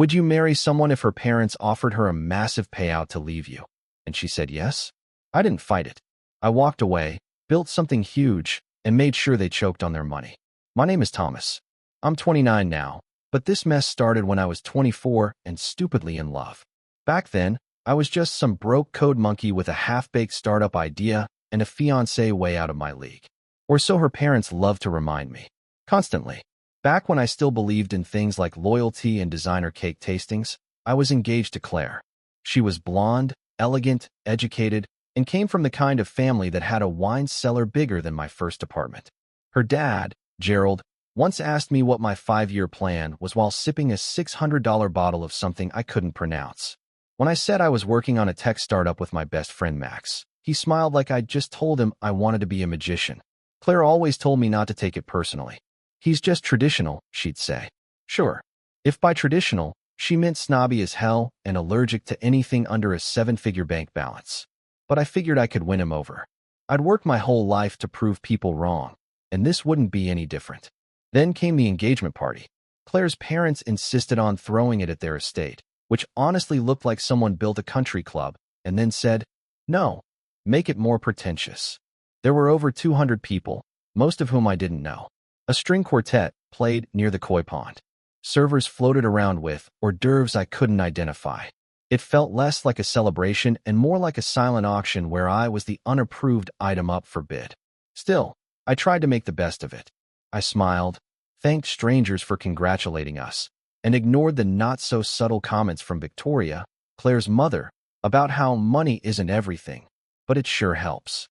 Would you marry someone if her parents offered her a massive payout to leave you? And she said yes. I didn't fight it. I walked away, built something huge, and made sure they choked on their money. My name is Thomas. I'm 29 now, but this mess started when I was 24 and stupidly in love. Back then, I was just some broke code monkey with a half-baked startup idea and a fiancée way out of my league. Or so her parents loved to remind me. Constantly. Back when I still believed in things like loyalty and designer cake tastings, I was engaged to Claire. She was blonde, elegant, educated, and came from the kind of family that had a wine cellar bigger than my first apartment. Her dad, Gerald, once asked me what my 5-year plan was while sipping a $600 bottle of something I couldn't pronounce. When I said I was working on a tech startup with my best friend Max, he smiled like I'd just told him I wanted to be a magician. Claire always told me not to take it personally. He's just traditional, she'd say. Sure. If by traditional, she meant snobby as hell and allergic to anything under a 7-figure bank balance. But I figured I could win him over. I'd worked my whole life to prove people wrong, and this wouldn't be any different. Then came the engagement party. Claire's parents insisted on throwing it at their estate, which honestly looked like someone built a country club, and then said, no, make it more pretentious. There were over 200 people, most of whom I didn't know. A string quartet played near the koi pond. Servers floated around with hors d'oeuvres I couldn't identify. It felt less like a celebration and more like a silent auction where I was the unapproved item up for bid. Still, I tried to make the best of it. I smiled, thanked strangers for congratulating us, and ignored the not-so-subtle comments from Victoria, Claire's mother, about how money isn't everything, but it sure helps.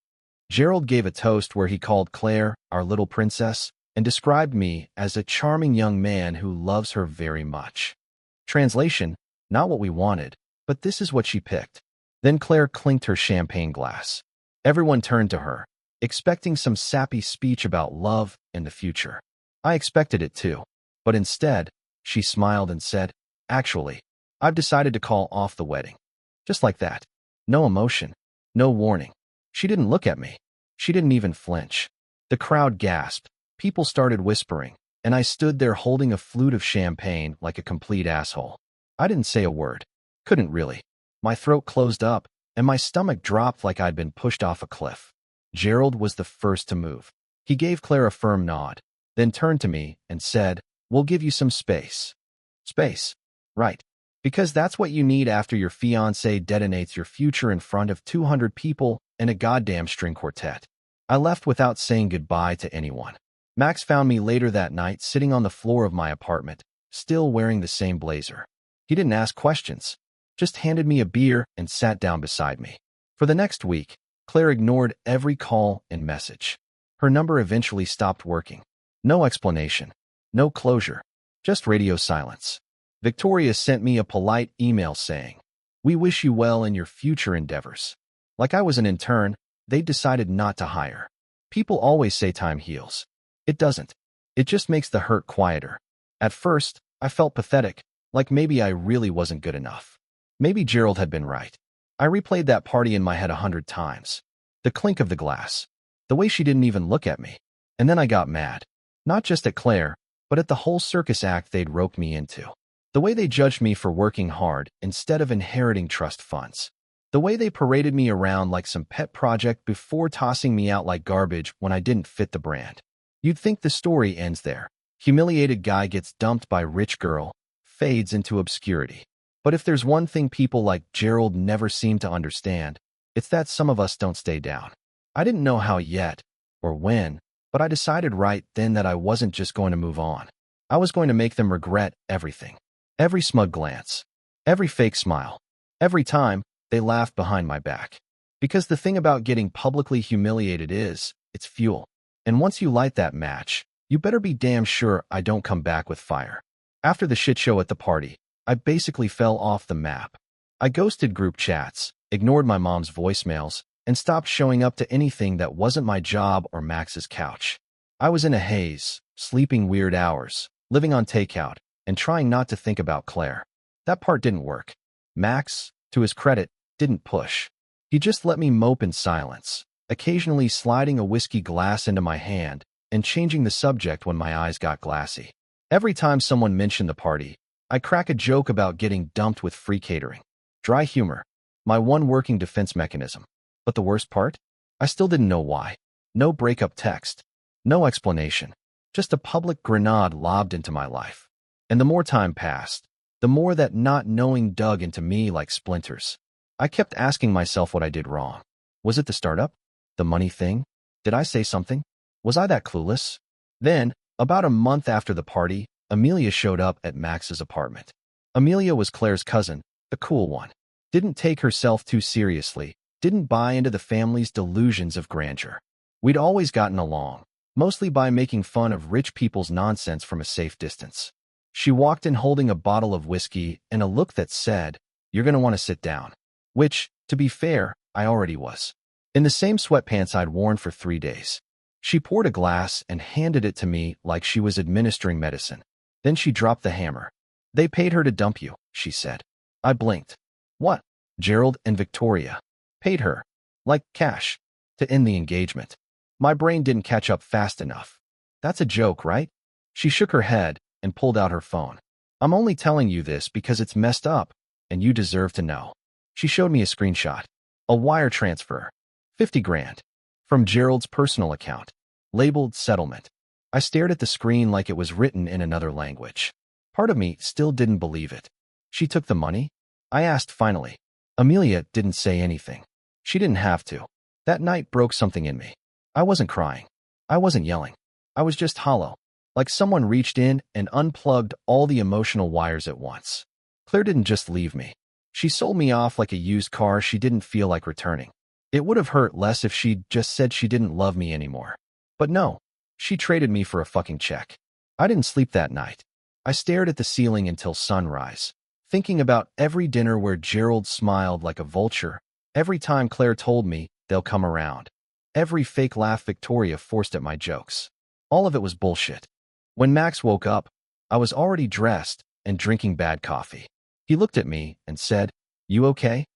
Gerald gave a toast where he called Claire our little princess and described me as a charming young man who loves her very much. Translation, not what we wanted, but this is what she picked. Then Claire clinked her champagne glass. Everyone turned to her, expecting some sappy speech about love and the future. I expected it too, but instead, she smiled and said, actually, I've decided to call off the wedding. Just like that. No emotion. No warning. She didn't look at me. She didn't even flinch. The crowd gasped. People started whispering, and I stood there holding a flute of champagne like a complete asshole. I didn't say a word. Couldn't really. My throat closed up, and my stomach dropped like I'd been pushed off a cliff. Gerald was the first to move. He gave Claire a firm nod, then turned to me and said, we'll give you some space. Space. Right. Because that's what you need after your fiancé detonates your future in front of 200 people and a goddamn string quartet. I left without saying goodbye to anyone. Max found me later that night sitting on the floor of my apartment, still wearing the same blazer. He didn't ask questions, just handed me a beer and sat down beside me. For the next week, Claire ignored every call and message. Her number eventually stopped working. No explanation. No closure. Just radio silence. Victoria sent me a polite email saying, we wish you well in your future endeavors. Like I was an intern, they decided not to hire. People always say time heals. It doesn't. It just makes the hurt quieter. At first, I felt pathetic, like maybe I really wasn't good enough. Maybe Gerald had been right. I replayed that party in my head 100 times. The clink of the glass. The way she didn't even look at me. And then I got mad. Not just at Claire, but at the whole circus act they'd roped me into. The way they judged me for working hard instead of inheriting trust funds. The way they paraded me around like some pet project before tossing me out like garbage when I didn't fit the brand. You'd think the story ends there. Humiliated guy gets dumped by rich girl, fades into obscurity. But if there's one thing people like Gerald never seem to understand, it's that some of us don't stay down. I didn't know how yet, or when, but I decided right then that I wasn't just going to move on. I was going to make them regret everything. Every smug glance. Every fake smile. Every time they laughed behind my back. Because the thing about getting publicly humiliated is, it's fuel. And once you light that match, you better be damn sure I don't come back with fire. After the shit show at the party, I basically fell off the map. I ghosted group chats, ignored my mom's voicemails, and stopped showing up to anything that wasn't my job or Max's couch. I was in a haze, sleeping weird hours, living on takeout, and trying not to think about Claire. That part didn't work. Max, to his credit, didn't push. He just let me mope in silence, occasionally sliding a whiskey glass into my hand and changing the subject when my eyes got glassy. Every time someone mentioned the party, I crack a joke about getting dumped with free catering. Dry humor. My one working defense mechanism. But the worst part? I still didn't know why. No breakup text. No explanation. Just a public grenade lobbed into my life. And the more time passed, the more that not knowing dug into me like splinters. I kept asking myself what I did wrong. Was it the startup? The money thing? Did I say something? Was I that clueless? Then, about a month after the party, Amelia showed up at Max's apartment. Amelia was Claire's cousin, the cool one. Didn't take herself too seriously, didn't buy into the family's delusions of grandeur. We'd always gotten along, mostly by making fun of rich people's nonsense from a safe distance. She walked in holding a bottle of whiskey and a look that said, "You're going to want to sit down." Which, to be fair, I already was. In the same sweatpants I'd worn for 3 days. She poured a glass and handed it to me like she was administering medicine. Then she dropped the hammer. "They paid her to dump you," she said. I blinked. What? Gerald and Victoria. Paid her. Like cash. To end the engagement. My brain didn't catch up fast enough. That's a joke, right? She shook her head and pulled out her phone. "I'm only telling you this because it's messed up, and you deserve to know." She showed me a screenshot. A wire transfer. 50 grand. From Gerald's personal account. Labeled settlement. I stared at the screen like it was written in another language. Part of me still didn't believe it. She took the money? I asked finally. Amelia didn't say anything. She didn't have to. That night broke something in me. I wasn't crying. I wasn't yelling. I was just hollow. Like someone reached in and unplugged all the emotional wires at once. Claire didn't just leave me. She sold me off like a used car she didn't feel like returning. It would have hurt less if she'd just said she didn't love me anymore. But no, she traded me for a fucking check. I didn't sleep that night. I stared at the ceiling until sunrise, thinking about every dinner where Gerald smiled like a vulture, every time Claire told me they'll come around, every fake laugh Victoria forced at my jokes. All of it was bullshit. When Max woke up, I was already dressed and drinking bad coffee. He looked at me and said, "You okay?"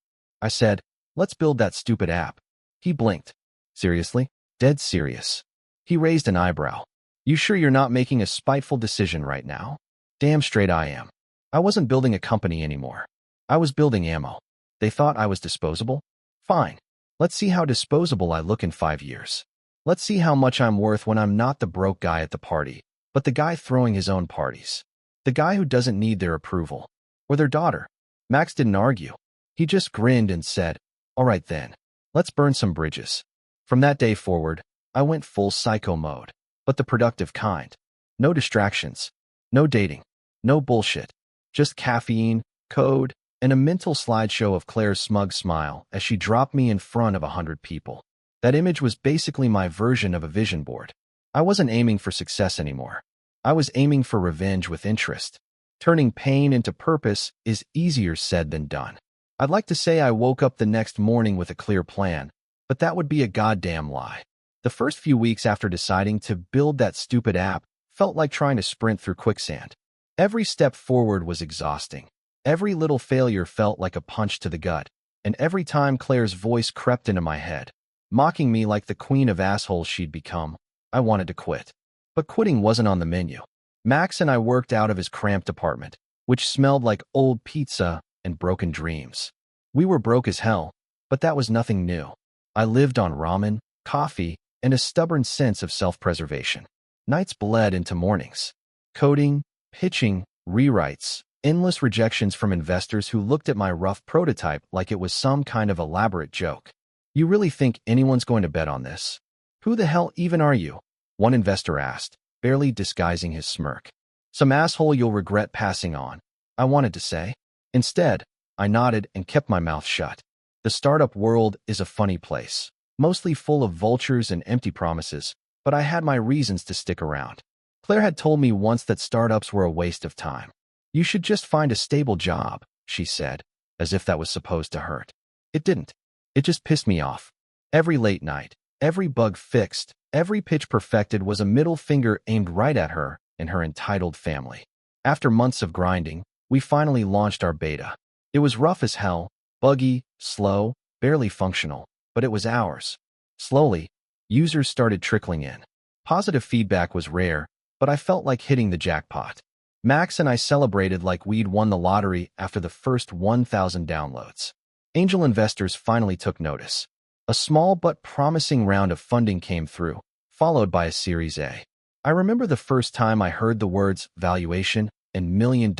I said, "Let's build that stupid app." He blinked. "Seriously?" "Dead serious." He raised an eyebrow. "You sure you're not making a spiteful decision right now?" "Damn straight I am." I wasn't building a company anymore. I was building ammo. They thought I was disposable? Fine. Let's see how disposable I look in 5 years. Let's see how much I'm worth when I'm not the broke guy at the party, but the guy throwing his own parties. The guy who doesn't need their approval. Or their daughter. Max didn't argue. He just grinned and said, "All right then. Let's burn some bridges." From that day forward, I went full psycho mode, but the productive kind. No distractions. No dating. No bullshit. Just caffeine, code, and a mental slideshow of Claire's smug smile as she dropped me in front of 100 people. That image was basically my version of a vision board. I wasn't aiming for success anymore. I was aiming for revenge with interest. Turning pain into purpose is easier said than done. I'd like to say I woke up the next morning with a clear plan, but that would be a goddamn lie. The first few weeks after deciding to build that stupid app felt like trying to sprint through quicksand. Every step forward was exhausting. Every little failure felt like a punch to the gut, and every time Claire's voice crept into my head, mocking me like the queen of assholes she'd become, I wanted to quit. But quitting wasn't on the menu. Max and I worked out of his cramped apartment, which smelled like old pizza and broken dreams. We were broke as hell, but that was nothing new. I lived on ramen, coffee, and a stubborn sense of self-preservation. Nights bled into mornings. Coding, pitching, rewrites, endless rejections from investors who looked at my rough prototype like it was some kind of elaborate joke. "You really think anyone's going to bet on this? Who the hell even are you?" one investor asked, barely disguising his smirk. "Some asshole you'll regret passing on," I wanted to say. Instead, I nodded and kept my mouth shut. The startup world is a funny place, mostly full of vultures and empty promises, but I had my reasons to stick around. Claire had told me once that startups were a waste of time. "You should just find a stable job," she said, as if that was supposed to hurt. It didn't. It just pissed me off. Every late night, every bug fixed, every pitch perfected was a middle finger aimed right at her and her entitled family. After months of grinding, we finally launched our beta. It was rough as hell, buggy, slow, barely functional, but it was ours. Slowly, users started trickling in. Positive feedback was rare, but I felt like hitting the jackpot. Max and I celebrated like we'd won the lottery after the first 1,000 downloads. Angel investors finally took notice. A small but promising round of funding came through, followed by a Series A. I remember the first time I heard the words valuation and $1 million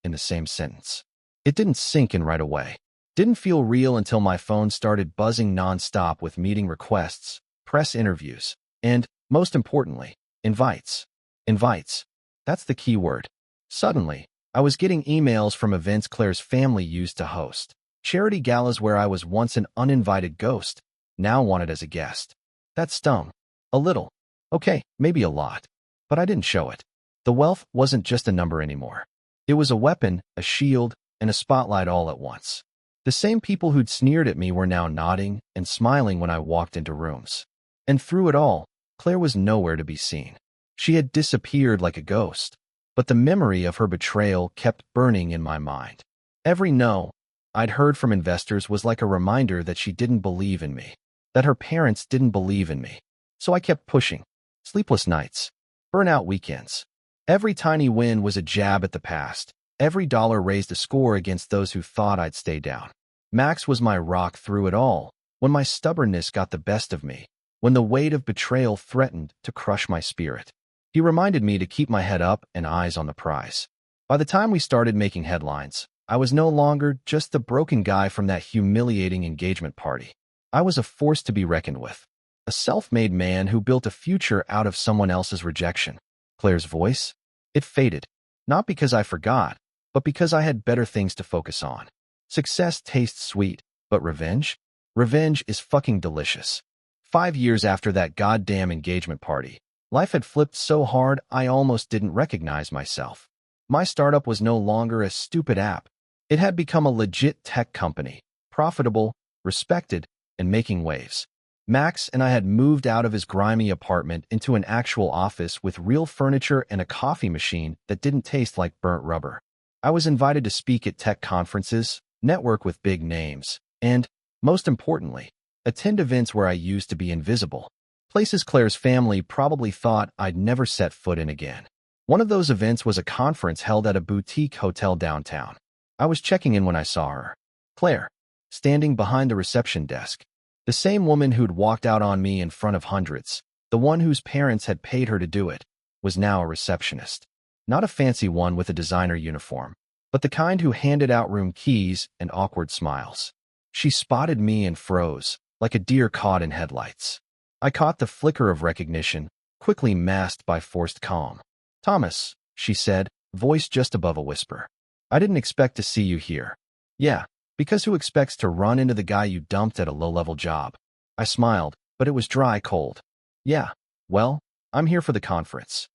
in the same sentence. It didn't sink in right away. Didn't feel real until my phone started buzzing nonstop with meeting requests, press interviews, and, most importantly, invites. Invites. That's the key word. Suddenly, I was getting emails from events Claire's family used to host. Charity galas where I was once an uninvited ghost, now wanted as a guest. That stung. A little. Okay, maybe a lot. But I didn't show it. The wealth wasn't just a number anymore. It was a weapon, a shield, and a spotlight all at once. The same people who'd sneered at me were now nodding and smiling when I walked into rooms. And through it all, Claire was nowhere to be seen. She had disappeared like a ghost. But the memory of her betrayal kept burning in my mind. Every no I'd heard from investors was like a reminder that she didn't believe in me, that her parents didn't believe in me. So I kept pushing. Sleepless nights, burnout weekends. Every tiny win was a jab at the past. Every dollar raised a score against those who thought I'd stay down. Max was my rock through it all, when my stubbornness got the best of me, when the weight of betrayal threatened to crush my spirit. He reminded me to keep my head up and eyes on the prize. By the time we started making headlines, I was no longer just the broken guy from that humiliating engagement party. I was a force to be reckoned with. A self-made man who built a future out of someone else's rejection. Claire's voice? It faded. Not because I forgot, but because I had better things to focus on. Success tastes sweet, but revenge? Revenge is fucking delicious. 5 years after that goddamn engagement party, life had flipped so hard I almost didn't recognize myself. My startup was no longer a stupid app. It had become a legit tech company, profitable, respected, and making waves. Max and I had moved out of his grimy apartment into an actual office with real furniture and a coffee machine that didn't taste like burnt rubber. I was invited to speak at tech conferences, network with big names, and, most importantly, attend events where I used to be invisible. Places Claire's family probably thought I'd never set foot in again. One of those events was a conference held at a boutique hotel downtown. I was checking in when I saw her. Claire, standing behind the reception desk. The same woman who'd walked out on me in front of hundreds, the one whose parents had paid her to do it, was now a receptionist. Not a fancy one with a designer uniform, but the kind who handed out room keys and awkward smiles. She spotted me and froze, like a deer caught in headlights. I caught the flicker of recognition, quickly masked by forced calm. "Thomas," she said, voice just above a whisper. "I didn't expect to see you here." "Yeah, because who expects to run into the guy you dumped at a low-level job?" I smiled, but it was dry cold. "Yeah, well, I'm here for the conference."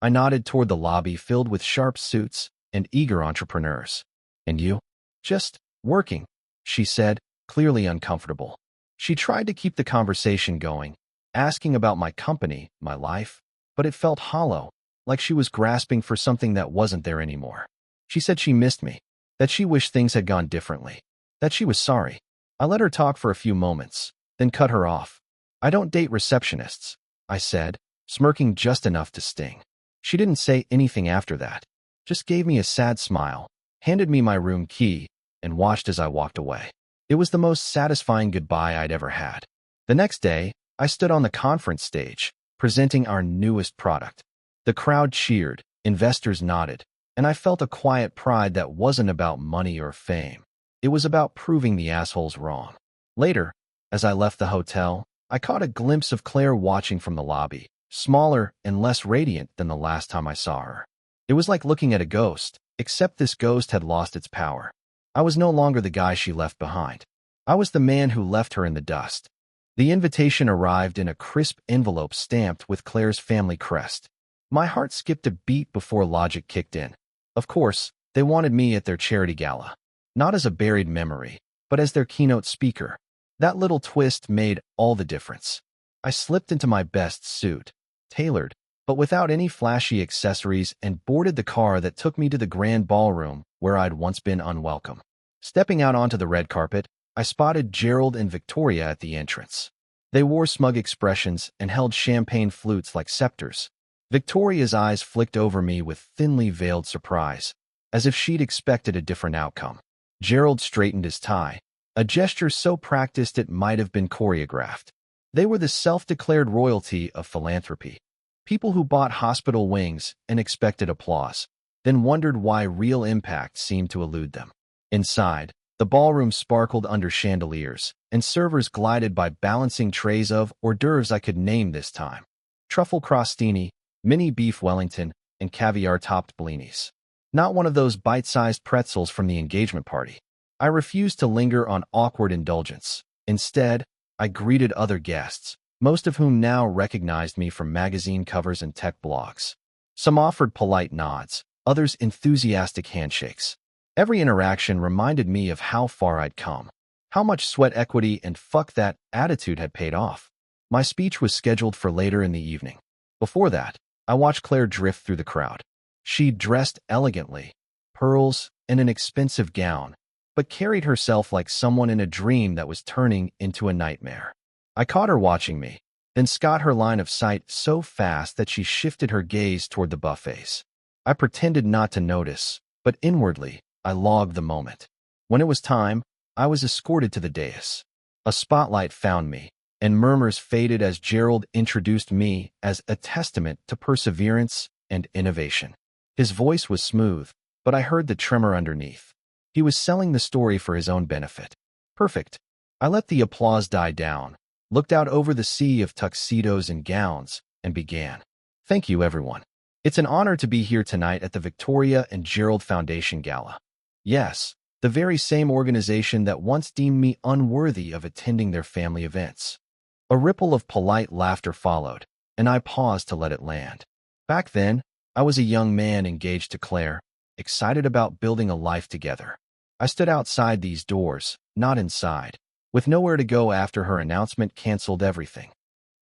I nodded toward the lobby filled with sharp suits and eager entrepreneurs. "And you?" "Just working," she said, clearly uncomfortable. She tried to keep the conversation going, asking about my company, my life, but it felt hollow, like she was grasping for something that wasn't there anymore. She said she missed me, that she wished things had gone differently, that she was sorry. I let her talk for a few moments, then cut her off. "I don't date receptionists," I said, smirking just enough to sting. She didn't say anything after that, just gave me a sad smile, handed me my room key, and watched as I walked away. It was the most satisfying goodbye I'd ever had. The next day, I stood on the conference stage, presenting our newest product. The crowd cheered, investors nodded, and I felt a quiet pride that wasn't about money or fame. It was about proving the assholes wrong. Later, as I left the hotel, I caught a glimpse of Claire watching from the lobby, smaller and less radiant than the last time I saw her. It was like looking at a ghost, except this ghost had lost its power. I was no longer the guy she left behind. I was the man who left her in the dust. The invitation arrived in a crisp envelope stamped with Claire's family crest. My heart skipped a beat before logic kicked in. Of course, they wanted me at their charity gala. Not as a buried memory, but as their keynote speaker. That little twist made all the difference. I slipped into my best suit, tailored, but without any flashy accessories, and boarded the car that took me to the grand ballroom where I'd once been unwelcome. Stepping out onto the red carpet, I spotted Gerald and Victoria at the entrance. They wore smug expressions and held champagne flutes like scepters. Victoria's eyes flicked over me with thinly veiled surprise, as if she'd expected a different outcome. Gerald straightened his tie, a gesture so practiced it might have been choreographed. They were the self-declared royalty of philanthropy. People who bought hospital wings and expected applause, then wondered why real impact seemed to elude them. Inside, the ballroom sparkled under chandeliers, and servers glided by balancing trays of hors d'oeuvres I could name this time. Truffle crostini, mini beef Wellington, and caviar-topped blinis. Not one of those bite-sized pretzels from the engagement party. I refused to linger on awkward indulgence. Instead, I greeted other guests, most of whom now recognized me from magazine covers and tech blogs. Some offered polite nods, others enthusiastic handshakes. Every interaction reminded me of how far I'd come, how much sweat equity and fuck that attitude had paid off. My speech was scheduled for later in the evening. Before that, I watched Claire drift through the crowd. She dressed elegantly, pearls and an expensive gown, but carried herself like someone in a dream that was turning into a nightmare. I caught her watching me, then got her line of sight so fast that she shifted her gaze toward the buffets. I pretended not to notice, but inwardly, I logged the moment. When it was time, I was escorted to the dais. A spotlight found me, and murmurs faded as Gerald introduced me as a testament to perseverance and innovation. His voice was smooth, but I heard the tremor underneath. He was selling the story for his own benefit. Perfect. I let the applause die down, looked out over the sea of tuxedos and gowns, and began. Thank you, everyone. It's an honor to be here tonight at the Victoria and Gerald Foundation Gala. Yes, the very same organization that once deemed me unworthy of attending their family events. A ripple of polite laughter followed, and I paused to let it land. Back then, I was a young man engaged to Claire, excited about building a life together. I stood outside these doors, not inside, with nowhere to go after her announcement canceled everything.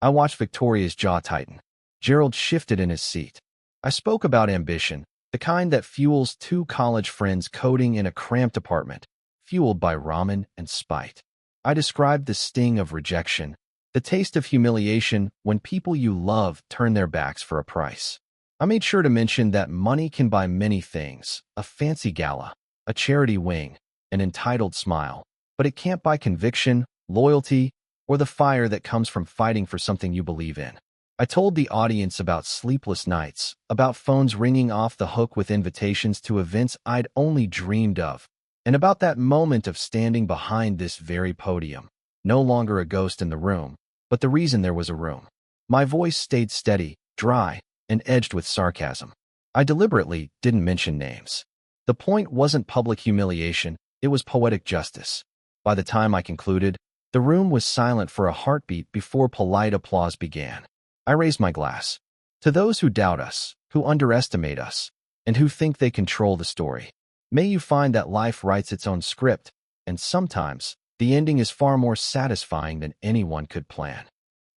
I watched Victoria's jaw tighten. Gerald shifted in his seat. I spoke about ambition, the kind that fuels two college friends coding in a cramped apartment, fueled by ramen and spite. I described the sting of rejection, the taste of humiliation when people you love turn their backs for a price. I made sure to mention that money can buy many things, a fancy gala, a charity wing, an entitled smile, but it can't buy conviction, loyalty, or the fire that comes from fighting for something you believe in. I told the audience about sleepless nights, about phones ringing off the hook with invitations to events I'd only dreamed of, and about that moment of standing behind this very podium, no longer a ghost in the room, but the reason there was a room. My voice stayed steady, dry, and edged with sarcasm. I deliberately didn't mention names. The point wasn't public humiliation, it was poetic justice. By the time I concluded, the room was silent for a heartbeat before polite applause began. I raised my glass. To those who doubt us, who underestimate us, and who think they control the story, may you find that life writes its own script, and sometimes, the ending is far more satisfying than anyone could plan.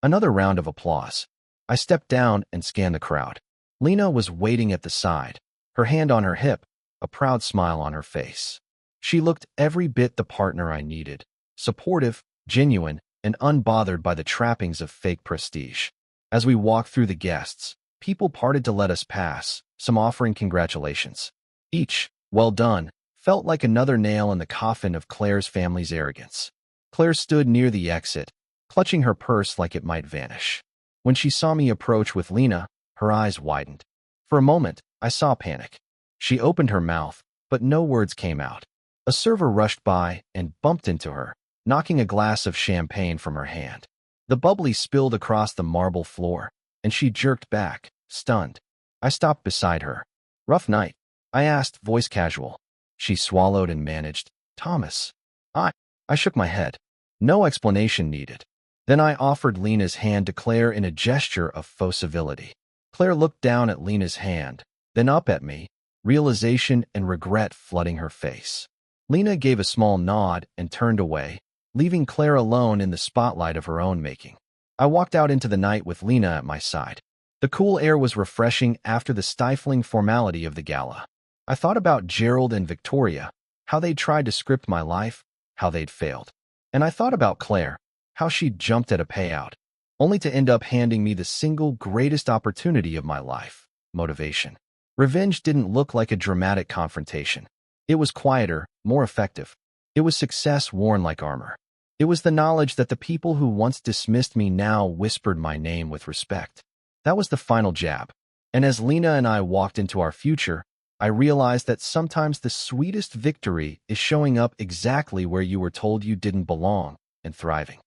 Another round of applause. I stepped down and scanned the crowd. Lena was waiting at the side, her hand on her hip, a proud smile on her face. She looked every bit the partner I needed, supportive, genuine, and unbothered by the trappings of fake prestige. As we walked through the guests, people parted to let us pass, some offering congratulations. Each, well done, felt like another nail in the coffin of Claire's family's arrogance. Claire stood near the exit, clutching her purse like it might vanish. When she saw me approach with Lena, her eyes widened. For a moment, I saw panic. She opened her mouth, but no words came out. A server rushed by and bumped into her, knocking a glass of champagne from her hand. The bubbly spilled across the marble floor, and she jerked back, stunned. I stopped beside her. Rough night? I asked, voice casual. She swallowed and managed. Thomas. I shook my head. No explanation needed. Then I offered Lena's hand to Claire in a gesture of faux civility. Claire looked down at Lena's hand, then up at me, realization and regret flooding her face. Lena gave a small nod and turned away, leaving Claire alone in the spotlight of her own making. I walked out into the night with Lena at my side. The cool air was refreshing after the stifling formality of the gala. I thought about Gerald and Victoria, how they'd tried to script my life, how they'd failed. And I thought about Claire, how she'd jumped at a payout, only to end up handing me the single greatest opportunity of my life, motivation. Revenge didn't look like a dramatic confrontation. It was quieter, more effective. It was success worn like armor. It was the knowledge that the people who once dismissed me now whispered my name with respect. That was the final jab. And as Lena and I walked into our future, I realized that sometimes the sweetest victory is showing up exactly where you were told you didn't belong and thriving.